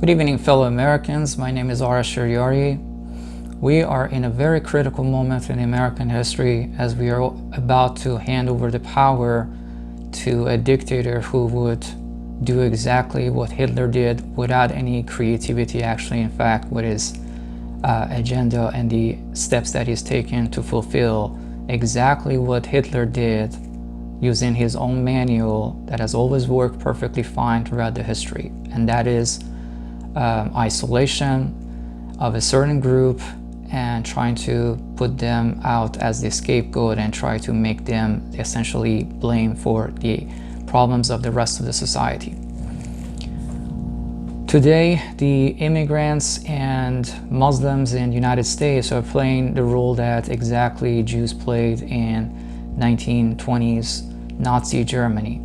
Good evening, fellow Americans. My name is Ara Shiryari. We are in a very critical moment in American history as we are about to hand over the power to a dictator who would do exactly what Hitler did without any creativity, actually, in fact, with his agenda and the steps that he's taken to fulfill exactly what Hitler did using his own manual that has always worked perfectly fine throughout the history. And that is isolation of a certain group and trying to put them out as the scapegoat and try to make them essentially blame for the problems of the rest of the society. Today, the immigrants and Muslims in the United States are playing the role that exactly Jews played in 1920s Nazi Germany.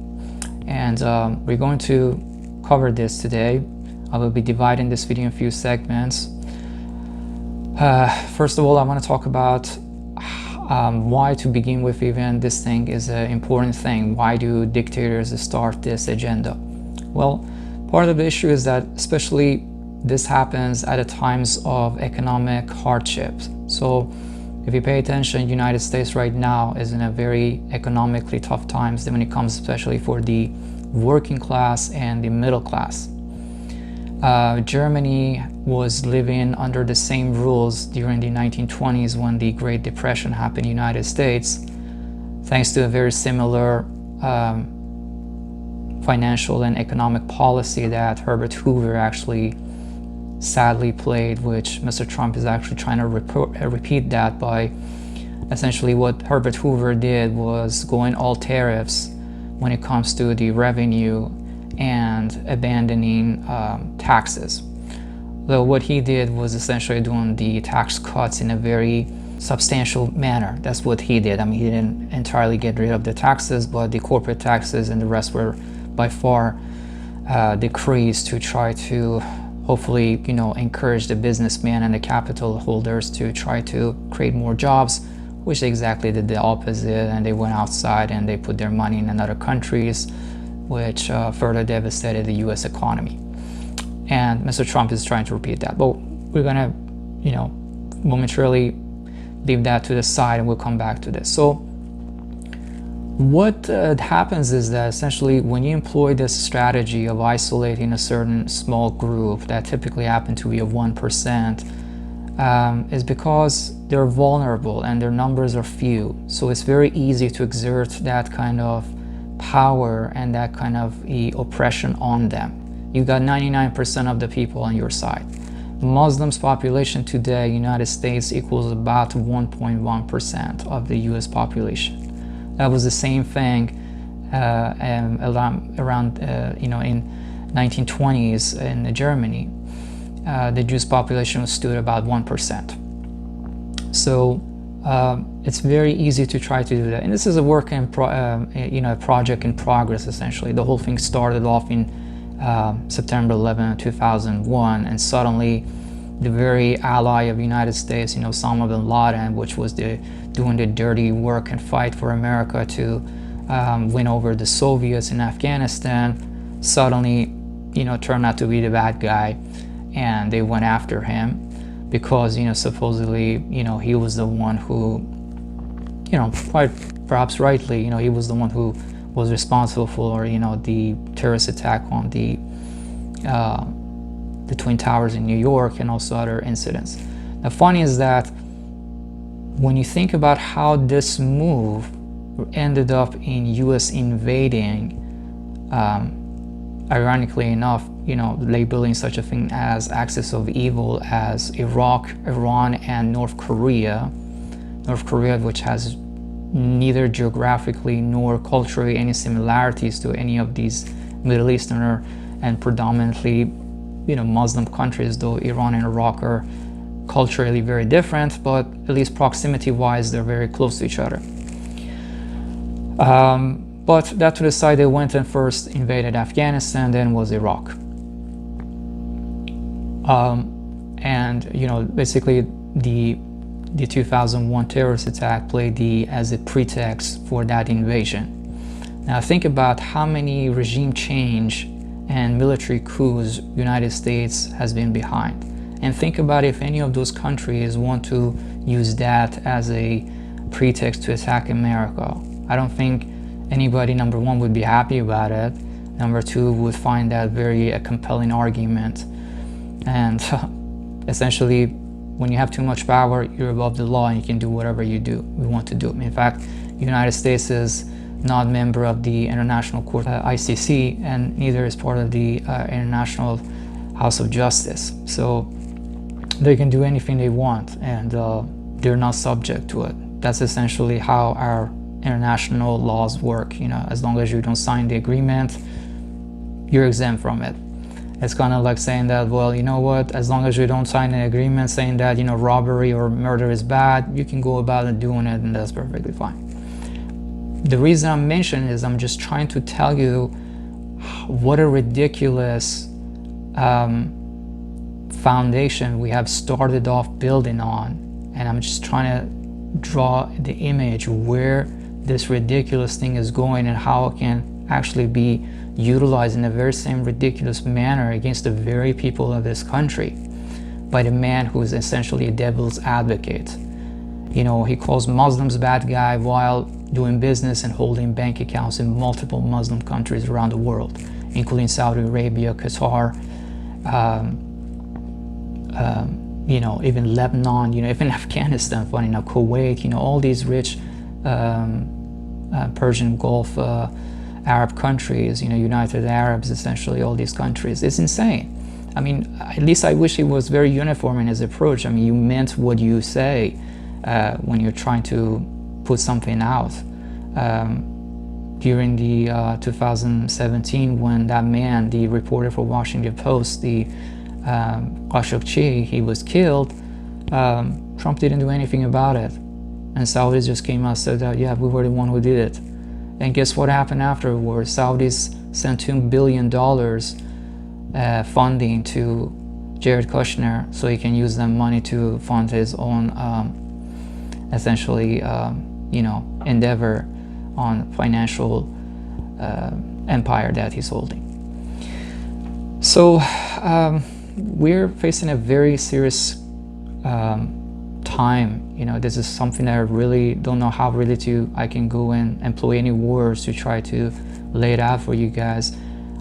And we're going to cover this today. I will be dividing this video in a few segments. First of all, I want to talk about why, to begin with, even this thing is an important thing. Why do dictators start this agenda? Well, part of the issue is that especially this happens at times of economic hardships. So if you pay attention, the United States right now is in a very economically tough times when it comes especially for the working class and the middle class. Germany was living under the same rules during the 1920s when the Great Depression happened in the United States, thanks to a very similar financial and economic policy that Herbert Hoover actually sadly played, which Mr. Trump is actually trying to repeat that by essentially what Herbert Hoover did was going all tariffs when it comes to the revenue and abandoning taxes. Though what he did was essentially doing the tax cuts in a very substantial manner. That's what he did. I mean, he didn't entirely get rid of the taxes, but the corporate taxes and the rest were by far decreased to try to hopefully, encourage the businessmen and the capital holders to try to create more jobs, which they exactly did the opposite, and they went outside and they put their money in other countries, which further devastated the US economy. And Mr. Trump is trying to repeat that. But we're gonna, momentarily leave that to the side and we'll come back to this. So what happens is that essentially when you employ this strategy of isolating a certain small group that typically happen to be of 1%, is because they're vulnerable and their numbers are few. So it's very easy to exert that kind of power and that kind of oppression on them. You got 99% of the people on your side. Muslims population today, United States, equals about 1.1% of the US population. That was the same thing around in 1920s in Germany. The Jewish population stood about 1%. So it's very easy to try to do that, and this is a work in a project in progress. Essentially, the whole thing started off in September 11, 2001, and suddenly the very ally of the United States, Osama bin Laden, which was doing the dirty work and fight for America to win over the Soviets in Afghanistan, suddenly, turned out to be the bad guy, and they went after him because, supposedly, he was the one who, quite perhaps rightly, he was the one who was responsible for, the terrorist attack on the Twin Towers in New York and also other incidents. The funny is that when you think about how this move ended up in US invading, ironically enough, labeling such a thing as axis of evil as Iraq, Iran, and North Korea, which has neither geographically nor culturally any similarities to any of these Middle Eastern and predominantly Muslim countries, though Iran and Iraq are culturally very different, but at least proximity wise they're very close to each other. But that to the side, they went and first invaded Afghanistan, then was Iraq. And basically the 2001 terrorist attack played as a pretext for that invasion. Now think about how many regime change and military coups United States has been behind. And think about if any of those countries want to use that as a pretext to attack America. I don't think anybody, number one, would be happy about it. Number two, would find that very a compelling argument. And essentially, when you have too much power, you're above the law and you can do whatever we want to do. In fact, the United States is not a member of the International Court, ICC, and neither is part of the International House of Justice. So they can do anything they want, and they're not subject to it. That's essentially how our international laws work. You know, as long as you don't sign the agreement, you're exempt from it. It's kind of like saying that, well, you know what, as long as you don't sign an agreement saying that, you know, robbery or murder is bad, you can go about it doing it, and that's perfectly fine. The reason I'm mentioning is I'm just trying to tell you what a ridiculous foundation we have started off building on, and I'm just trying to draw the image where this ridiculous thing is going and how it can actually be utilized in the very same ridiculous manner against the very people of this country by the man who is essentially a devil's advocate. You know, he calls Muslims bad guy while doing business and holding bank accounts in multiple Muslim countries around the world, including Saudi Arabia, Qatar, you know, even Lebanon, you know, even Afghanistan, funny enough, Kuwait, you know, all these rich Persian Gulf Arab countries, you know, United Arabs, essentially all these countries. It's insane. I mean, at least I wish he was very uniform in his approach. I mean, you meant what you say when you're trying to put something out. During the 2017, when that man, the reporter for Washington Post, the Khashoggi, he was killed, Trump didn't do anything about it. And Saudis just came out and said that, yeah, we were the one who did it. And guess what happened afterwards? Saudis sent $2 billion funding to Jared Kushner so he can use that money to fund his own, essentially, you know, endeavor on financial empire that he's holding. So we're facing a very serious time. You know, this is something that I really don't know how really I can go and employ any words to try to lay it out for you guys.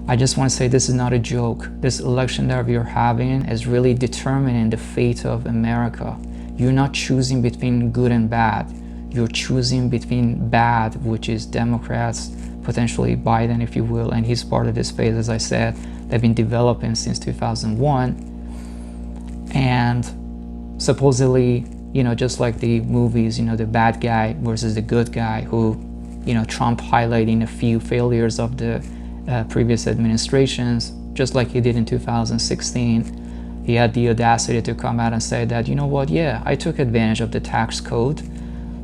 I just want to say this is not a joke. This election that we're having is really determining the fate of America. You're not choosing between good and bad. You're choosing between bad, which is Democrats, potentially Biden, if you will, and he's part of this phase, as I said, they've been developing since 2001. And supposedly, you know, just like the movies, you know, the bad guy versus the good guy, who, you know, Trump highlighting a few failures of the previous administrations, just like he did in 2016. He had the audacity to come out and say that, you know what, yeah, I took advantage of the tax code,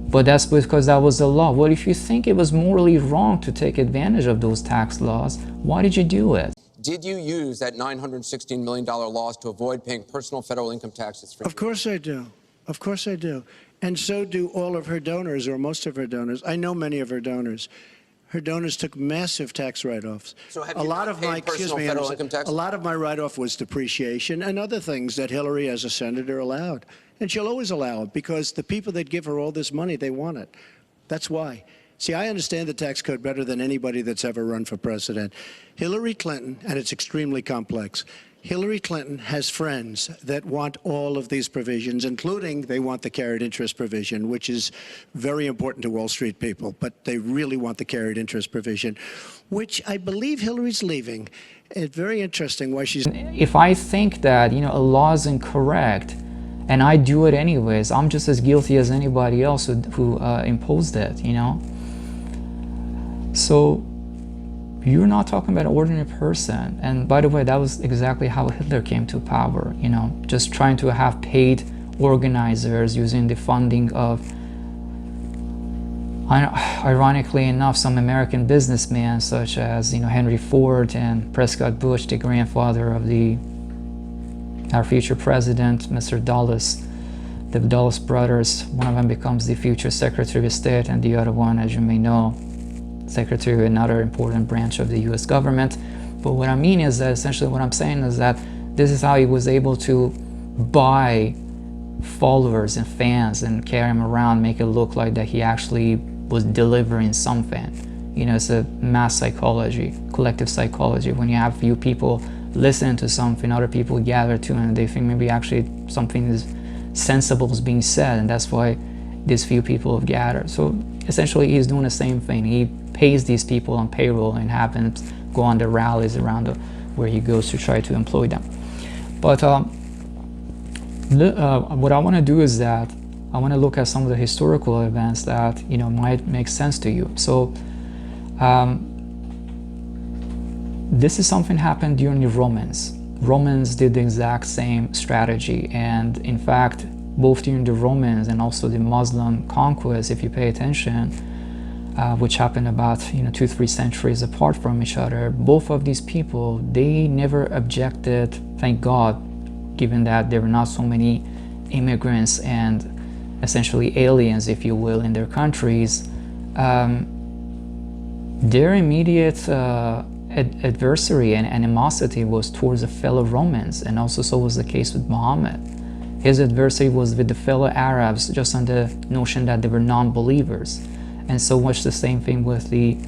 but that's because that was the law. Well, if you think it was morally wrong to take advantage of those tax laws, why did you do it? Did you use that $916 million loss to avoid paying personal federal income taxes? Of course I do. Of course I do. And so do all of her donors, or most of her donors. I know many of her donors. Her donors took massive tax write-offs. So have you not paid personal federal income tax? A lot of my write-off was depreciation and other things that Hillary, as a senator, allowed. And she'll always allow it because the people that give her all this money, they want it. That's why. See, I understand the tax code better than anybody that's ever run for president. Hillary Clinton, and it's extremely complex, Hillary Clinton has friends that want all of these provisions, including they want the carried interest provision, which is very important to Wall Street people, but they really want the carried interest provision, which I believe Hillary's leaving. It's very interesting why she's... If I think that, you know, a law is incorrect, and I do it anyways, I'm just as guilty as anybody else who imposed it, you know? So you're not talking about an ordinary person. And by the way, that was exactly how Hitler came to power, you know, just trying to have paid organizers using the funding of, ironically enough, some American businessmen such as, you know, Henry Ford and Prescott Bush, the grandfather of our future president, Mr. Dulles. The Dulles brothers, one of them becomes the future Secretary of State, and the other one, as you may know, Secretary of another important branch of the US government. But what I mean is that essentially what I'm saying is that this is how he was able to buy followers and fans and carry him around, make it look like that he actually was delivering something. You know, it's a mass psychology, collective psychology. When you have few people listening to something, other people gather to, and they think maybe actually something is sensible is being said, and that's why these few people have gathered. So essentially he's doing the same thing. He pays these people on payroll and happens go on the rallies around where he goes to try to employ them. But what I want to do is that I want to look at some of the historical events that, you know, might make sense to you. So this is something happened during the Romans. Romans did the exact same strategy, and in fact both during the Romans and also the Muslim conquest, if you pay attention, which happened about 2-3 centuries apart from each other, both of these people, they never objected, thank God, given that there were not so many immigrants and essentially aliens, if you will, in their countries. Their immediate adversary and animosity was towards the fellow Romans, and also so was the case with Muhammad. His adversary was with the fellow Arabs, just on the notion that they were non-believers. And so much the same thing with the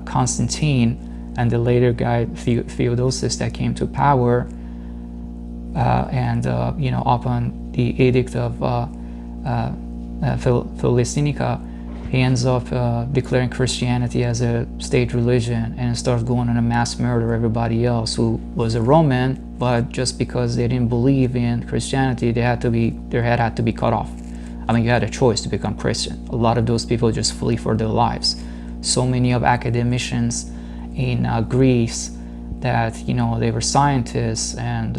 Constantine and the later guy Theodosius that came to power, upon the edict of Philistinica, he ends up declaring Christianity as a state religion and starts going on a mass murder everybody else who was a Roman, but just because they didn't believe in Christianity, their head had to be cut off. I mean, you had a choice to become Christian. A lot of those people just flee for their lives. So many of academicians in Greece that, they were scientists and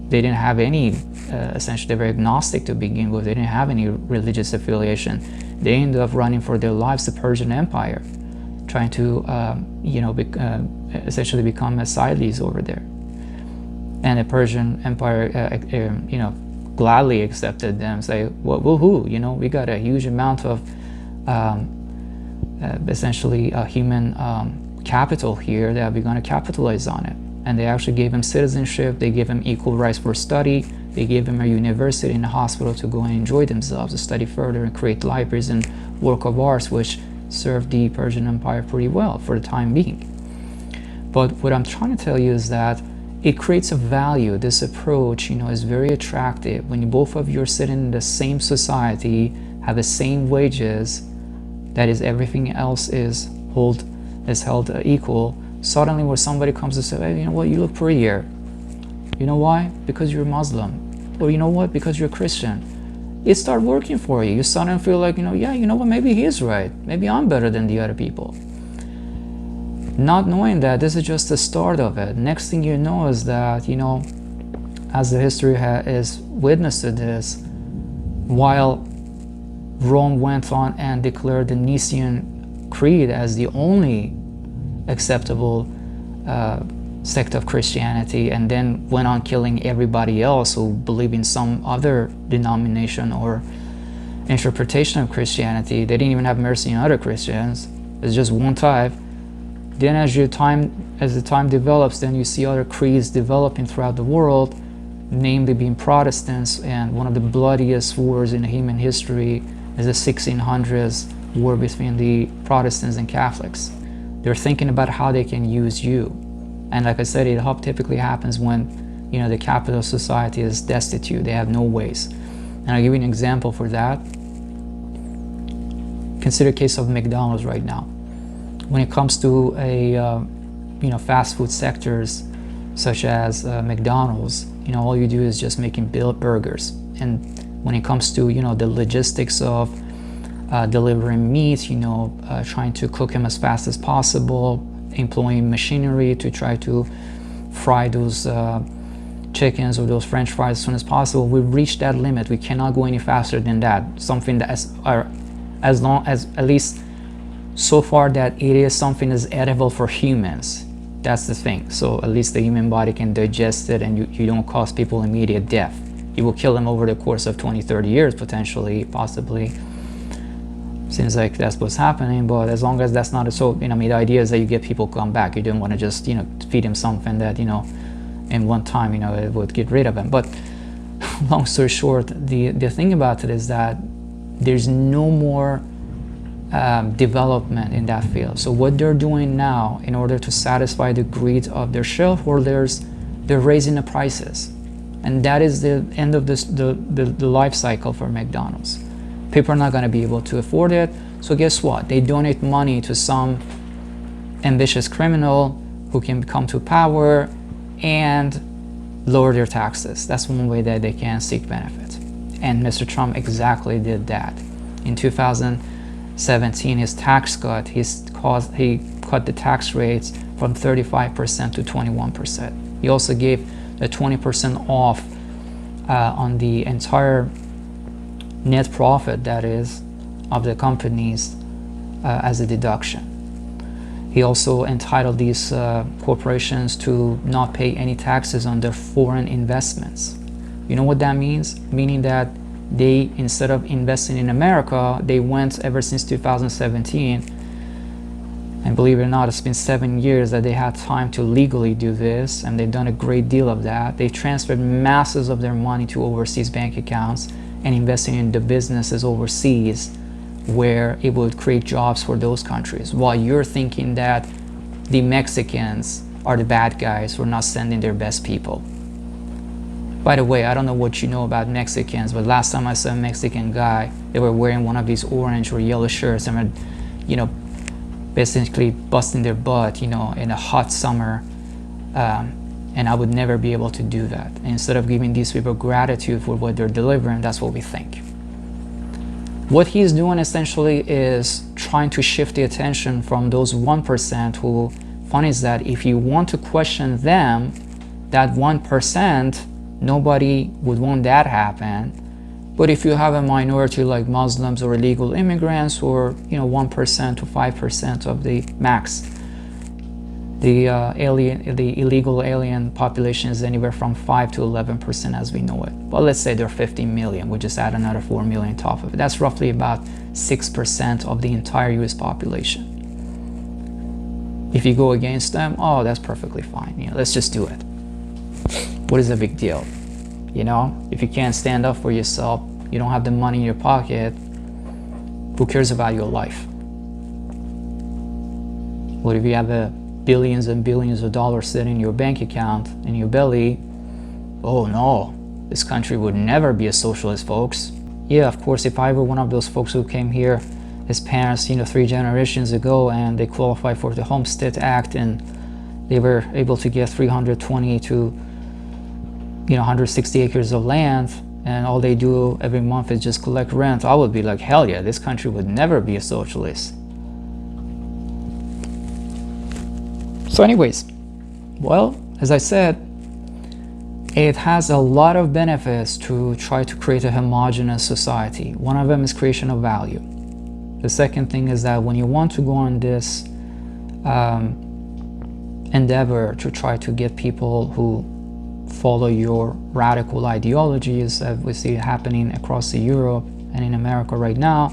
they didn't have any, essentially they were agnostic to begin with. They didn't have any religious affiliation. They ended up running for their lives the Persian Empire, trying to, essentially become Asciles over there. And the Persian Empire, gladly accepted them, say, well, woohoo, we got a huge amount of essentially human capital here that we're going to capitalize on it. And they actually gave him citizenship, they gave him equal rights for study, they gave him a university and a hospital to go and enjoy themselves, to study further and create libraries and work of arts, which served the Persian Empire pretty well for the time being. But what I'm trying to tell you is that it creates a value. This approach, is very attractive. When both of you are sitting in the same society, have the same wages, that is, everything else is held equal. Suddenly, where somebody comes to say, hey, you know what, you look prettier. You know why? Because you're Muslim. Or you know what? Because you're Christian. It starts working for you. You suddenly feel like, yeah, you know what? Maybe he is right. Maybe I'm better than the other people. Not knowing that this is just the start of it. Next thing you know is that, as the history is witness to this, while Rome went on and declared the Nicene Creed as the only acceptable sect of Christianity, and then went on killing everybody else who believed in some other denomination or interpretation of Christianity. They didn't even have mercy on other Christians. It's just one type. Then as the time develops, then you see other creeds developing throughout the world, namely being Protestants, and one of the bloodiest wars in human history is the 1600s war between the Protestants and Catholics. They're thinking about how they can use you. And like I said, it typically happens when, the capital society is destitute. They have no ways. And I'll give you an example for that. Consider a case of McDonald's right now. When it comes to fast food sectors such as McDonald's, all you do is just making burgers. And when it comes to, the logistics of delivering meat, trying to cook them as fast as possible, employing machinery to try to fry those chickens or those French fries as soon as possible, we've reached that limit. We cannot go any faster than that. Something that as long as, at least so far, that it is something that's edible for humans. That's the thing. So at least the human body can digest it, and you don't cause people immediate death. You will kill them over the course of 20, 30 years, potentially, possibly. Seems like that's what's happening, but as long as that's not so, I mean, the idea is that you get people to come back. You don't want to just, feed them something that, in one time, it would get rid of them. But long story short, the thing about it is that there's no more development in that field. So what they're doing now, in order to satisfy the greed of their shareholders, they're raising the prices. And that is the end of the life cycle for McDonald's. People are not going to be able to afford it. So guess what? They donate money to some ambitious criminal who can come to power and lower their taxes. That's one way that they can seek benefit. And Mr. Trump exactly did that. In 2017, his tax cut, he cut the tax rates from 35% to 21%. He also gave the 20% off on the entire net profit, that is, of the companies as a deduction. He also entitled these corporations to not pay any taxes on their foreign investments. You know what that means? Meaning that they, instead of investing in America, they went ever since 2017, and believe it or not, it's been 7 years that they had time to legally do this, and they've done a great deal of that. They transferred masses of their money to overseas bank accounts and investing in the businesses overseas where it would create jobs for those countries, while you're thinking that the Mexicans are the bad guys who are not sending their best people. By the way, I don't know what you know about Mexicans, but last time I saw a Mexican guy, they were wearing one of these orange or yellow shirts and were, basically busting their butt, in a hot summer. And I would never be able to do that. And instead of giving these people gratitude for what they're delivering, that's what we think. What he's doing essentially is trying to shift the attention from those 1% who, funny is that if you want to question them, that 1%, nobody would want that happen. But if you have a minority like Muslims or illegal immigrants, or 1% to 5% of the max, the illegal alien population is anywhere from 5 to 11% as we know it. Well, let's say there are 50 million. We just add another 4 million on top of it. That's roughly about 6% of the entire US population. If you go against them, oh, that's perfectly fine. Let's just do it. What is the big deal? If you can't stand up for yourself, you don't have the money in your pocket, who cares about your life? What if you have billions and billions of dollars sitting in your bank account, in your belly? Oh no, this country would never be a socialist, folks. Yeah, of course, if I were one of those folks who came here, his parents, 3 generations ago, and they qualified for the Homestead Act, and they were able to get 320 to 160 acres of land, and all they do every month is just collect rent, I would be like, hell yeah, this country would never be a socialist. So anyways, well, as I said, it has a lot of benefits to try to create a homogeneous society. One of them is creation of value. The second thing is that when you want to go on this endeavor to try to get people who follow your radical ideologies, as we see happening across Europe and in America right now,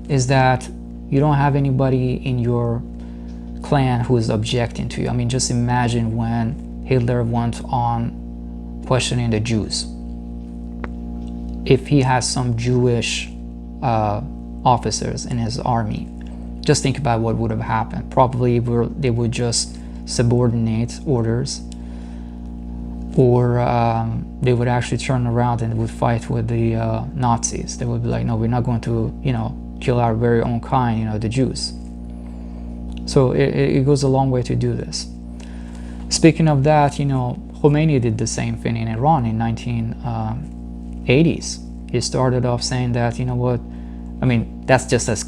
is that you don't have anybody in your clan who is objecting to you. I mean, just imagine when Hitler went on questioning the Jews. If he has some Jewish officers in his army, just think about what would have happened. Probably they would just subordinate orders, or they would actually turn around and would fight with the Nazis. They would be like, no, we're not going to, kill our very own kind, the Jews. So it goes a long way to do this. Speaking of that, Khomeini did the same thing in Iran in 1980s. He started off saying that, that's just as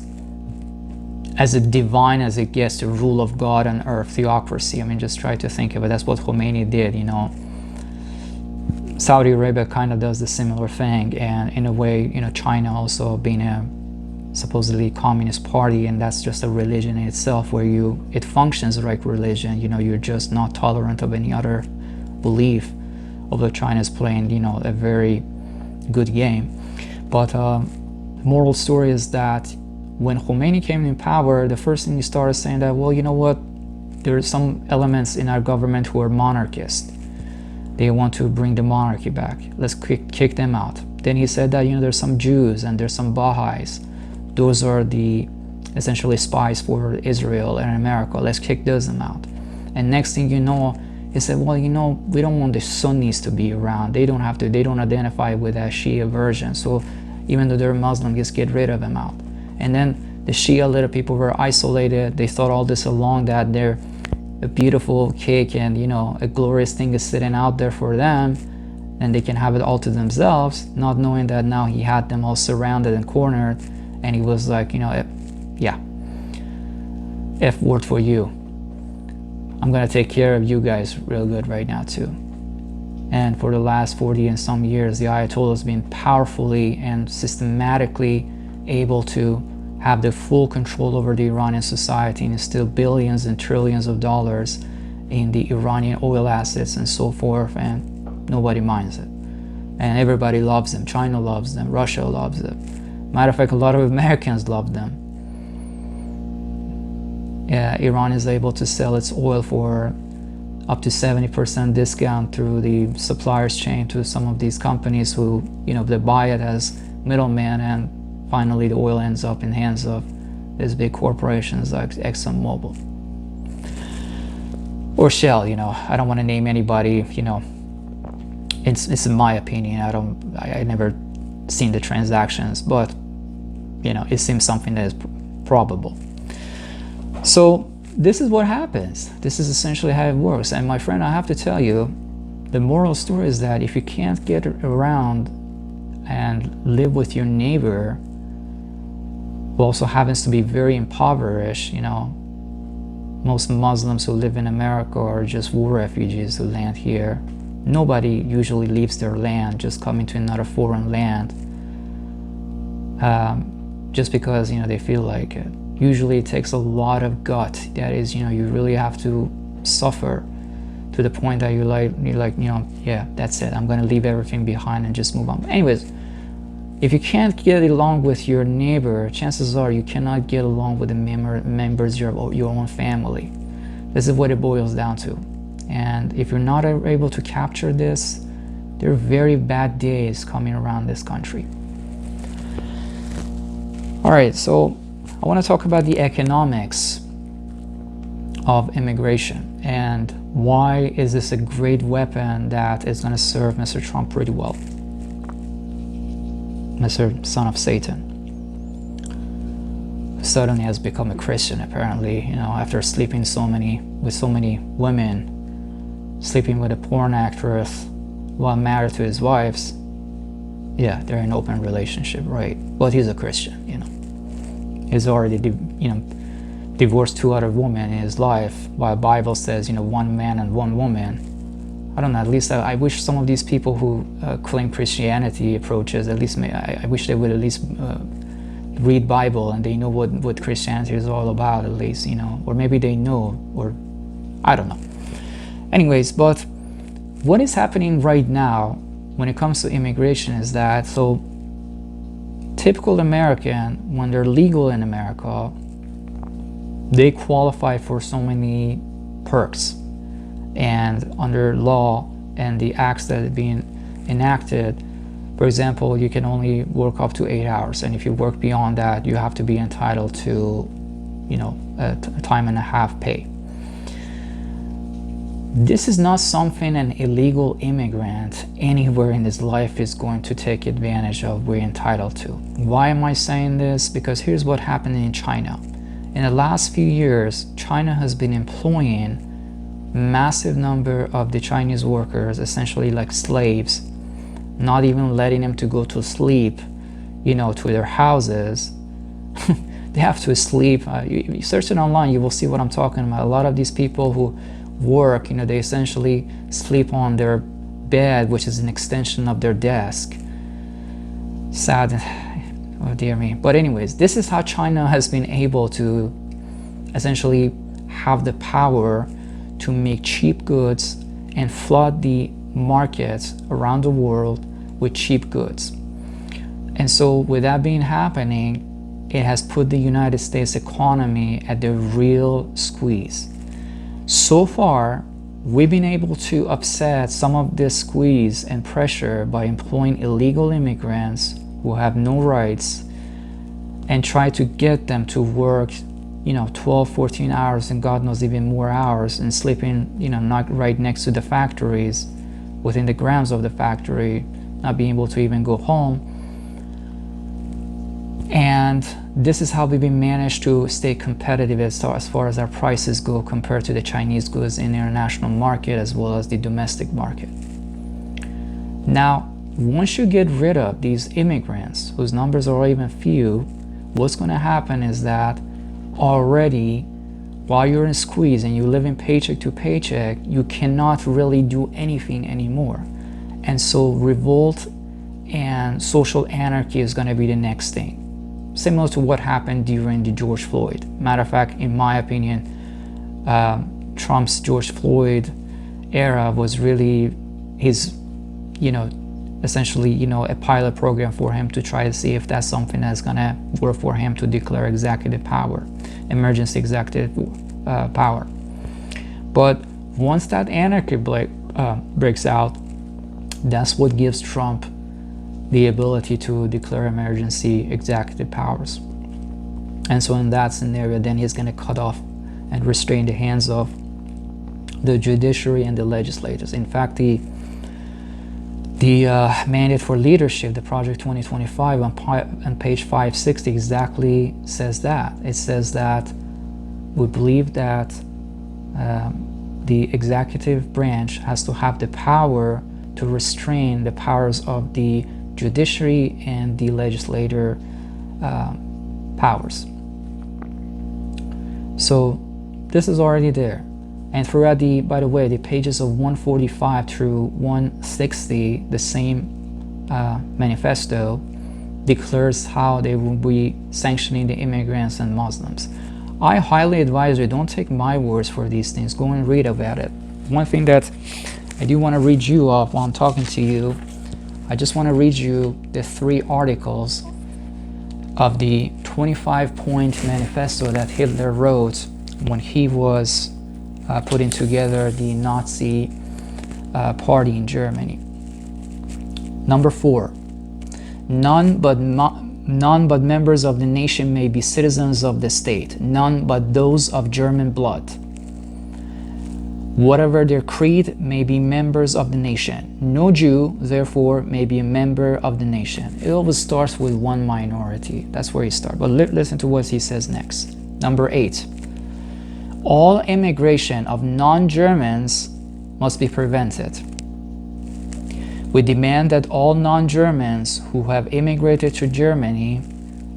divine as it gets, the rule of God on earth, theocracy. Just try to think of it. That's what Khomeini did, Saudi Arabia kind of does the similar thing, and in a way, China also being a supposedly communist party, and that's just a religion in itself, where it functions like religion. You're just not tolerant of any other belief, although China's playing, a very good game. But the moral story is that when Khomeini came in power, the first thing he started saying that, well, you know what, there are some elements in our government who are monarchist. They want to bring the monarchy back. Let's kick them out. Then he said that, you know, there's some Jews and there's some Baha'is. Those are the essentially spies for Israel and America. Let's kick those out. And next thing you know, he said, well, you know, we don't want the Sunnis to be around. They don't identify with that Shia version. So even though they're Muslim, just get rid of them out. And then the Shia little people were isolated. They thought all this along that they're a beautiful cake and, you know, a glorious thing is sitting out there for them and they can have it all to themselves, not knowing that now he had them all surrounded and cornered, and he was like, you know, yeah, F word for you. I'm gonna take care of you guys real good right now too. And for the last 40 and some years, the Ayatollah has been powerfully and systematically able to have the full control over the Iranian society and instill billions and trillions of dollars in the Iranian oil assets and so forth, and nobody minds it. And everybody loves them. China loves them. Russia loves them. Matter of fact, a lot of Americans love them. Yeah, Iran is able to sell its oil for up to 70% discount through the suppliers chain to some of these companies who, you know, they buy it as middlemen, and finally the oil ends up in hands of these big corporations like ExxonMobil or Shell. You know, I don't want to name anybody, you know, it's in my opinion. I never seen the transactions, but you know, it seems something that is probable. So this is what happens. This is essentially how it works. And my friend, I have to tell you, the moral story is that if you can't get around and live with your neighbor who also happens to be very impoverished, you know, most Muslims who live in America are just war refugees who land here. Nobody usually leaves their land, just coming to another foreign land just because, you know, they feel like it. Usually it takes a lot of gut. That is, you know, you really have to suffer to the point that you're like, you know, yeah, that's it. I'm going to leave everything behind and just move on. Anyways, if you can't get along with your neighbor, chances are you cannot get along with the members of your own family. This is what it boils down to. And if you're not able to capture this, there are very bad days coming around this country. All right, so I want to talk about the economics of immigration and why is this a great weapon that is going to serve Mr. Trump pretty well. Mr. Son of Satan suddenly has become a Christian, apparently, you know, after sleeping with so many women, sleeping with a porn actress while married to his wives. Yeah, they're in an open relationship, right? But he's a Christian, you know. He's already, you know, divorced 2 other women in his life, while the Bible says, you know, 1 man and 1 woman. I don't know, at least I wish some of these people who claim Christianity approaches, at least I wish they would at least read Bible and they know what Christianity is all about, at least, you know, or maybe they know, or I don't know. Anyways, but what is happening right now when it comes to immigration is that, so typical American, when they're legal in America, they qualify for so many perks. And under law and the acts that have been enacted, for example, you can only work up to 8 hours. And if you work beyond that, you have to be entitled to, you know, a time and a half pay. This is not something an illegal immigrant anywhere in his life is going to take advantage of, we're entitled to. Why am I saying this? Because here's what happened in China. In the last few years, China has been employing massive number of the Chinese workers, essentially like slaves, not even letting them to go to sleep, you know, to their houses. They have to sleep. You search it online, you will see what I'm talking about. A lot of these people who work, you know, they essentially sleep on their bed, which is an extension of their desk. Sad. Oh dear me. But anyways, this is how China has been able to essentially have the power to make cheap goods and flood the markets around the world with cheap goods. And so with that being happening, it has put the United States economy at the real squeeze. So far, we've been able to upset some of this squeeze and pressure by employing illegal immigrants who have no rights and try to get them to work 12, 14 hours and God knows even more hours, and sleeping not right next to the factories, within the grounds of the factory, not being able to even go home. And this is how we've been managed to stay competitive as far as our prices go compared to the Chinese goods in the international market as well as the domestic market. Now, once you get rid of these immigrants, whose numbers are even few, what's going to happen is that already, while you're in squeeze and you live in paycheck to paycheck, you cannot really do anything anymore. And so revolt and social anarchy is going to be the next thing. Similar to what happened during the George Floyd. Matter of fact, in my opinion, Trump's George Floyd era was really his, essentially, a pilot program for him to try to see if that's something that's gonna work for him to declare executive power, emergency executive power. But once that anarchy breaks out, that's what gives Trump the ability to declare emergency executive powers. And so in that scenario, then he's going to cut off and restrain the hands of the judiciary and the legislators. In fact, the mandate for leadership, the Project 2025 on page 560 exactly says that. It says that we believe that the executive branch has to have the power to restrain the powers of the judiciary and the legislator powers. So this is already there. And throughout by the way, the pages of 145 through 160, the same manifesto declares how they will be sanctioning the immigrants and Muslims. I highly advise you, don't take my words for these things. Go and read about it. One thing that I do want to read you off while I'm talking to you, I just want to read you the 3 articles of the 25-point manifesto that Hitler wrote when he was putting together the Nazi party in Germany. Number 4, none but members of the nation may be citizens of the state, none but those of German blood. Whatever their creed, may be members of the nation. No Jew, therefore, may be a member of the nation. It always starts with one minority. That's where he starts. But listen to what he says next. Number 8. All immigration of non-Germans must be prevented. We demand that all non-Germans who have immigrated to Germany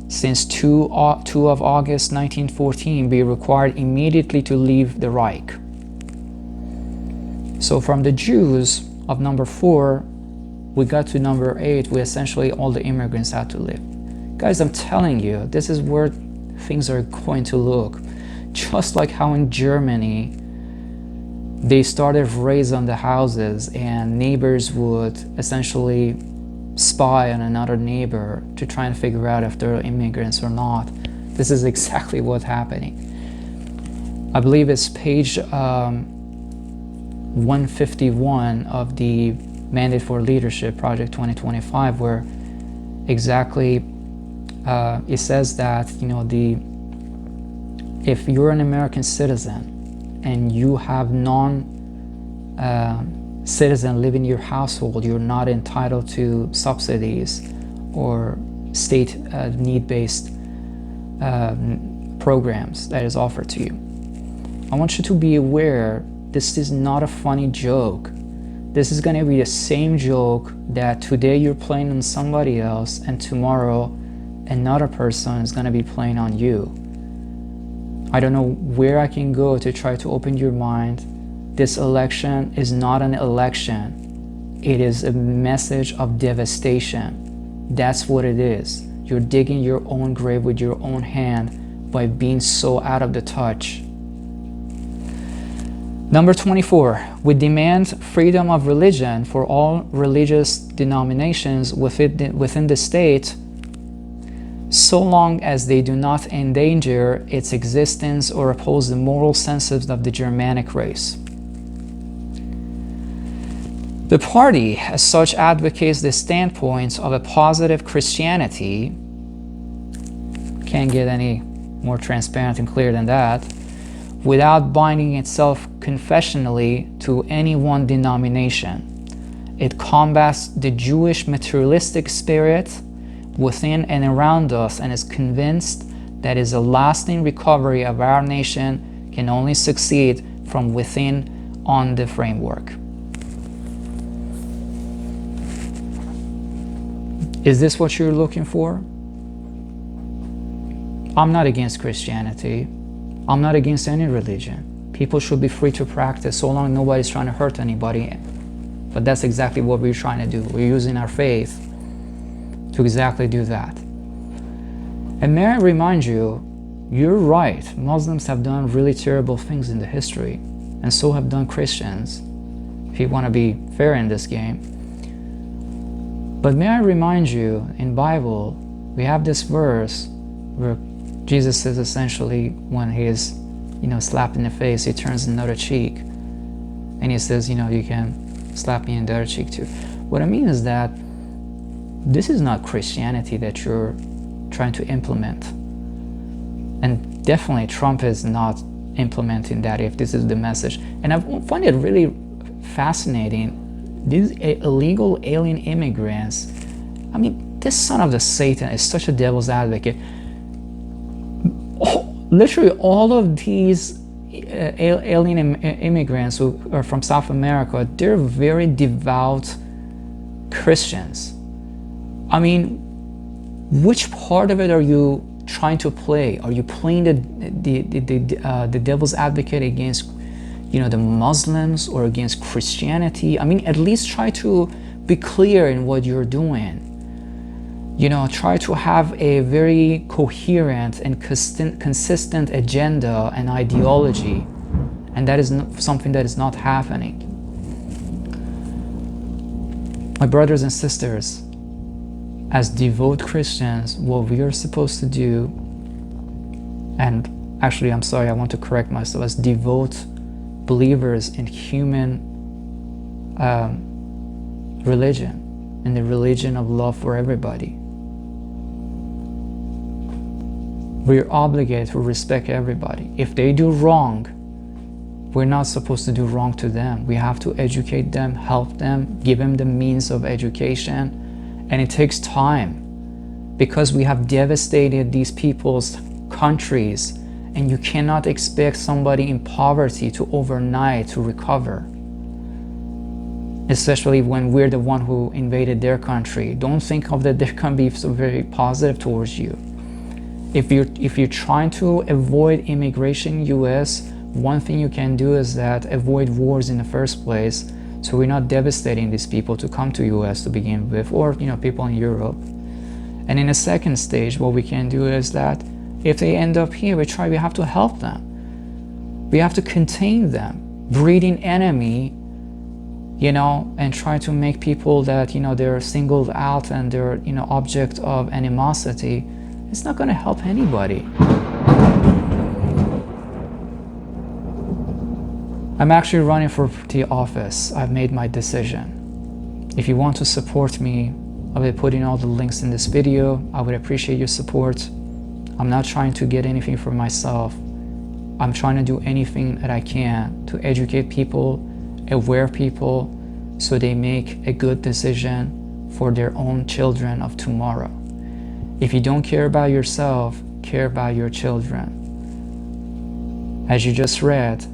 since 2 of August 1914 be required immediately to leave the Reich. So from the Jews of number 4, we got to number 8, where essentially all the immigrants had to live. Guys, I'm telling you, this is where things are going to look. Just like how in Germany, they started raids on the houses and neighbors would essentially spy on another neighbor to try and figure out if they're immigrants or not. This is exactly what's happening. I believe it's page 151 of the Mandate for Leadership, Project 2025, where exactly it says that, if you're an American citizen and you have non-citizen living in your household, you're not entitled to subsidies or state need-based programs that is offered to you. I want you to be aware, this is not a funny joke. This is going to be the same joke that today you're playing on somebody else and tomorrow another person is going to be playing on you. I don't know where I can go to try to open your mind. This election is not an election. It is a message of devastation. That's what it is. You're digging your own grave with your own hand by being so out of the touch. Number 24, we demand freedom of religion for all religious denominations within the state, so long as they do not endanger its existence or oppose the moral senses of the Germanic race. The party, as such, advocates the standpoint of a positive Christianity. Can't get any more transparent and clear than that, without binding itself confessionally to any one denomination. It combats the Jewish materialistic spirit within and around us, and is convinced that a lasting recovery of our nation can only succeed from within on the framework. Is this what you're looking for? I'm not against Christianity. I'm not against any religion. People should be free to practice so long nobody's trying to hurt anybody. But that's exactly what we're trying to do. We're using our faith to exactly do that. And may I remind you, you're right. Muslims have done really terrible things in the history, and so have done Christians, if you want to be fair in this game. But may I remind you, in Bible, we have this verse where Jesus says essentially when he is, slapped in the face, he turns another cheek. And he says, you can slap me in the other cheek too. What I mean is that this is not Christianity that you're trying to implement. And definitely Trump is not implementing that if this is the message. And I find it really fascinating. These illegal alien immigrants, this son of the Satan is such a devil's advocate. Literally all of these alien immigrants who are from South America, they're very devout Christians. Which part of it are you trying to play? Are you playing the devil's advocate against the Muslims or against Christianity? At least try to be clear in what you're doing. Try to have a very coherent and consistent agenda and ideology. And that is something that is not happening. My brothers and sisters, as devout Christians, what we are supposed to do, and actually, I'm sorry, I want to correct myself, as devout believers in human religion, in the religion of love for everybody. We're obligated to respect everybody. If they do wrong, we're not supposed to do wrong to them. We have to educate them, help them, give them the means of education. And it takes time because we have devastated these people's countries, and you cannot expect somebody in poverty to overnight to recover. Especially when we're the one who invaded their country. Don't think of that they can be so very positive towards you. If you're trying to avoid immigration in US, one thing you can do is that avoid wars in the first place, so we're not devastating these people to come to US to begin with, or people in Europe. And in a second stage, what we can do is that if they end up here, we have to help them. We have to contain them, breeding enemy, and try to make people that they're singled out and they're object of animosity. It's not going to help anybody. I'm actually running for the office. I've made my decision. If you want to support me, I'll be putting all the links in this video. I would appreciate your support. I'm not trying to get anything for myself. I'm trying to do anything that I can to educate people, aware people, so they make a good decision for their own children of tomorrow. If you don't care about yourself, care about your children. As you just read,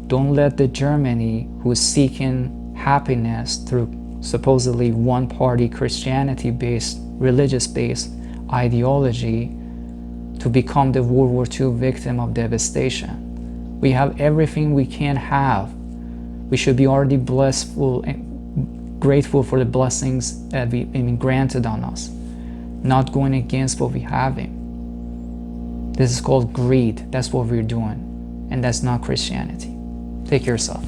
don't let the Germany who is seeking happiness through supposedly one-party Christianity-based, religious-based ideology to become the World War II victim of devastation. We have everything we can have. We should be already blissful and grateful for the blessings that we've been granted on us, not going against what we have. This is called greed. That's what we're doing, and that's not Christianity. Take care of yourself.